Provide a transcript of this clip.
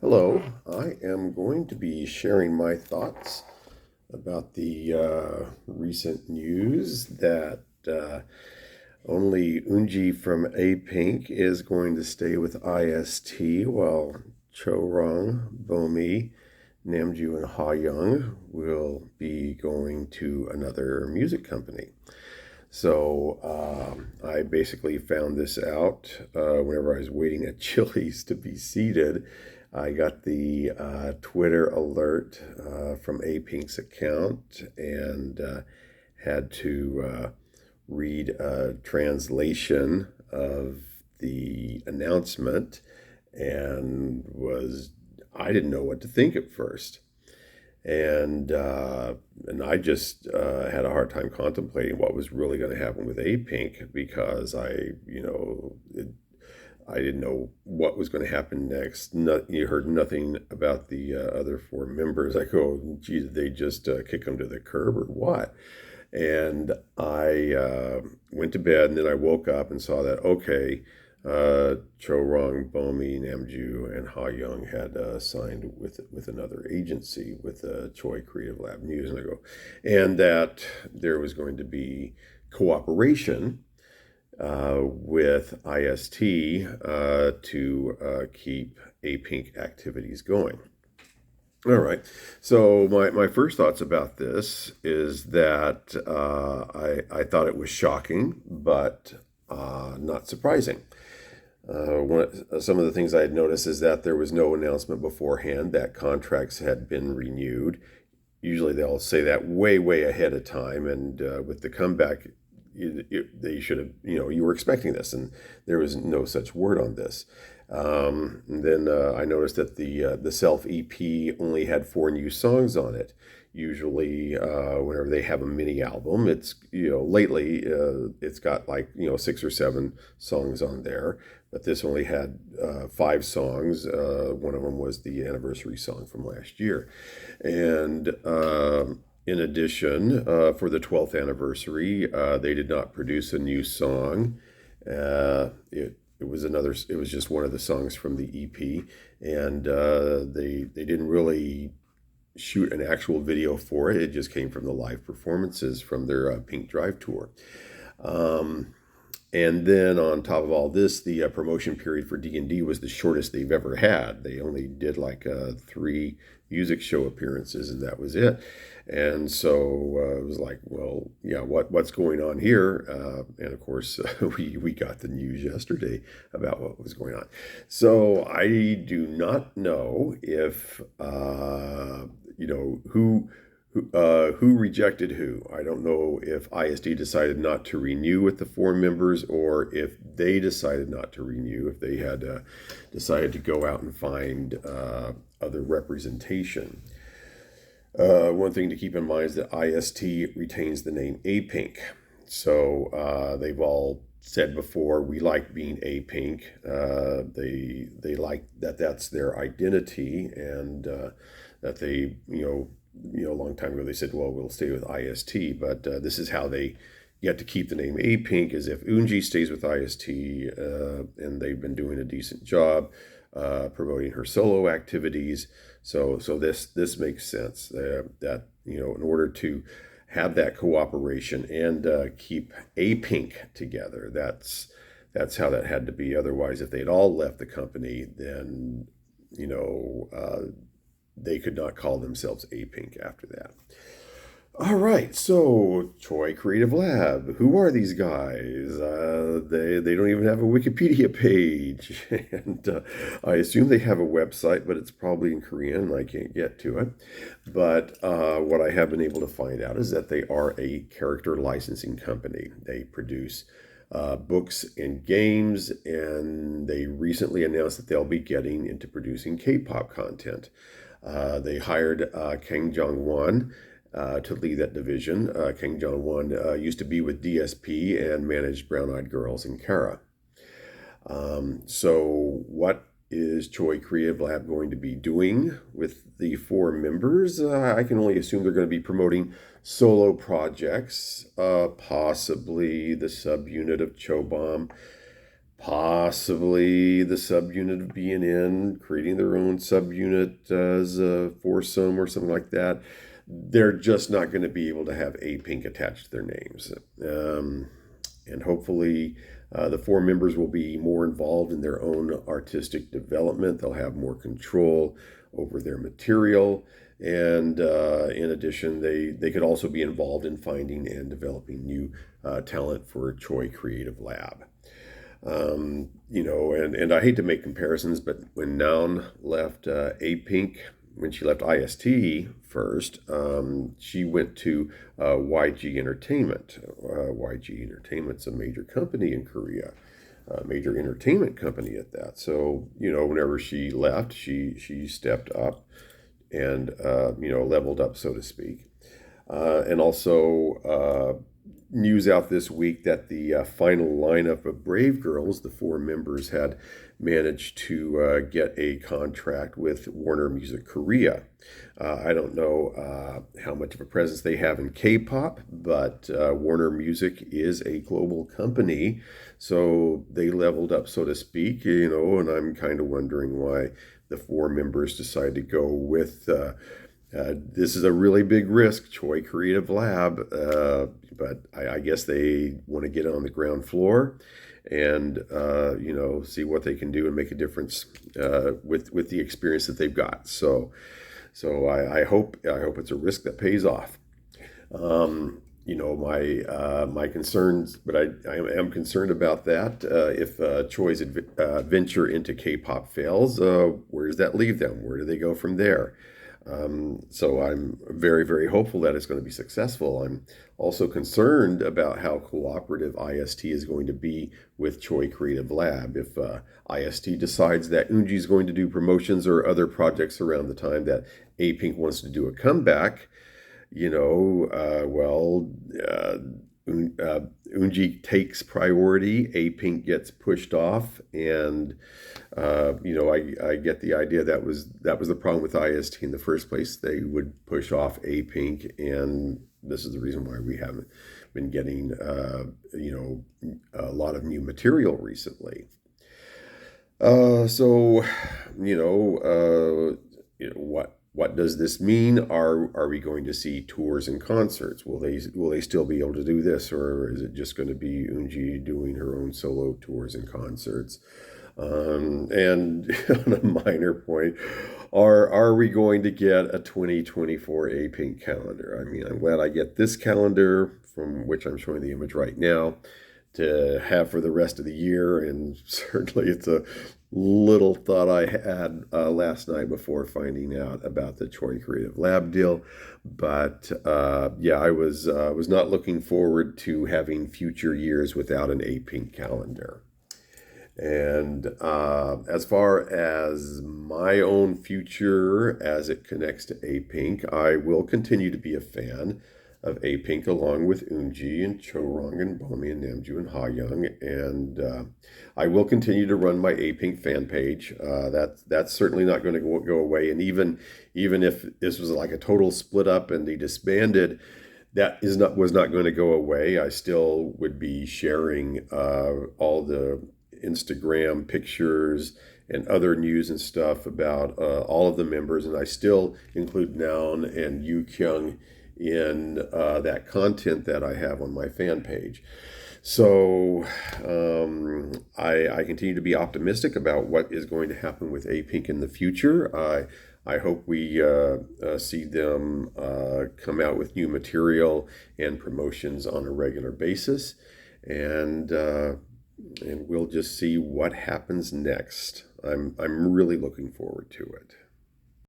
Hello, I am going to be sharing my thoughts about the recent news that only Eunji from Apink is going to stay with IST while Chorong, Bomi, Namjoo, and Hayoung will be going to another music company. So I basically found this out whenever I was waiting at Chili's to be seated. I got the Twitter alert from Apink's account and had to read a translation of the announcement and I didn't know what to think at first. And I just had a hard time contemplating what was really going to happen with Apink because I didn't know what was going to happen next. You heard nothing about the other four members. I go, gee, did they just kick them to the curb or what? And I went to bed, and then I woke up and saw that, okay, Chorong, Bomi, Namjoo, and Hayoung had signed with another agency, with Choi Creative Lab News, and that there was going to be cooperation with IST to keep Apink activities going. All right. So my first thoughts about this is that I thought it was shocking, but not surprising. Some of the things I had noticed is that there was no announcement beforehand that contracts had been renewed. Usually they'll say that way ahead of time, and with the comeback, they should have, you were expecting this, and there was no such word on this. And then I noticed that the self EP only had 4 new songs on it. Usually, whenever they have a mini album, it's lately it's got like 6 or 7 songs on there, but this only had 5 songs. One of them was the anniversary song from last year, and in addition, for the 12th anniversary, they did not produce a new song. It was another. It was just one of the songs from the EP, and they didn't really shoot an actual video for it. It just came from the live performances from their Pink Drive tour. And then on top of all this, the promotion period for D&D was the shortest they've ever had. They only did like 3 music show appearances, and that was it. And so it was like, well, yeah, what's going on here? And of course, we got the news yesterday about what was going on. So I do not know if who rejected who. I don't know if ISD decided not to renew with the 4 members, or if they decided not to renew, if they had decided to go out and find other representation. One thing to keep in mind is that IST retains the name Apink. So they've all said before, we like being Apink. They like that's their identity, and that they, a long time ago they said, well, we'll stay with IST, but this is how they get to keep the name Apink, is if Eunji stays with IST, and they've been doing a decent job promoting her solo activities. So this makes sense that in order to have that cooperation and keep Apink together, that's how that had to be. Otherwise, if they'd all left the company, then they could not call themselves Apink after that. All right, so Choi Creative Lab. Who are these guys? They don't even have a Wikipedia page, and I assume they have a website, but it's probably in Korean, and I can't get to it. But what I have been able to find out is that they are a character licensing company. They produce books and games, and they recently announced that they'll be getting into producing K-pop content. They hired Kang Jong-won to lead that division. Kang Jong-won used to be with DSP and managed Brown Eyed Girls and Kara. So what is Choi Creative Lab going to be doing with the 4 members? I can only assume they're going to be promoting solo projects, possibly the subunit of Chobam, possibly the subunit of BNN creating their own subunit as a foursome or something like that. They're just not going to be able to have Apink attached to their names. And hopefully the four members will be more involved in their own artistic development. They'll have more control over their material. And in addition, they could also be involved in finding and developing new talent for Choi Creative Lab. And I hate to make comparisons, but when Noun left Apink, when she left IST first, she went to YG Entertainment. YG Entertainment's a major company in Korea, a major entertainment company at that. So, whenever she left, she stepped up and, leveled up, so to speak. And also news out this week that the final lineup of Brave Girls, the four members, had managed to get a contract with Warner Music Korea. I don't know how much of a presence they have in K-pop, but Warner Music is a global company, so they leveled up, so to speak, and I'm kind of wondering why the four members decided to go with this is a really big risk, Choi Creative Lab, but I guess they want to get on the ground floor and see what they can do and make a difference with the experience that they've got. So I hope it's a risk that pays off. My concerns, but I am concerned about that. If Choi's venture into K-pop fails, where does that leave them? Where do they go from there? So I'm very, very hopeful that it's going to be successful. I'm also concerned about how cooperative IST is going to be with Choi Creative Lab. If IST decides that Eunji is going to do promotions or other projects around the time that Apink wants to do a comeback, Eunji takes priority, Apink gets pushed off, and I get the idea that was the problem with IST in the first place. They would push off Apink, and this is the reason why we haven't been getting a lot of new material recently. What does this mean? Are we going to see tours and concerts? Will they still be able to do this, or is it just going to be Eunji doing her own solo tours and concerts? And on a minor point, are we going to get a 2024 Apink calendar? I mean, I'm glad I get this calendar, from which I'm showing the image right now, to have for the rest of the year. And certainly it's a little thought I had last night before finding out about the Choi Creative Lab deal. But I was not looking forward to having future years without an Apink calendar. And as far as my own future as it connects to Apink, I will continue to be a fan of Apink along with Eunji and Chorong and Bomi and Namjoo and Hayoung. And I will continue to run my Apink fan page. That's certainly not going to go away. And even if this was like a total split up and they disbanded, was not going to go away. I still would be sharing all the Instagram pictures and other news and stuff about all of the members, and I still include Noun and Yu Kyung in that content that I have on my fan page. So I continue to be optimistic about what is going to happen with Apink in the future. I hope we see them come out with new material and promotions on a regular basis, and we'll just see what happens next. I'm really looking forward to it.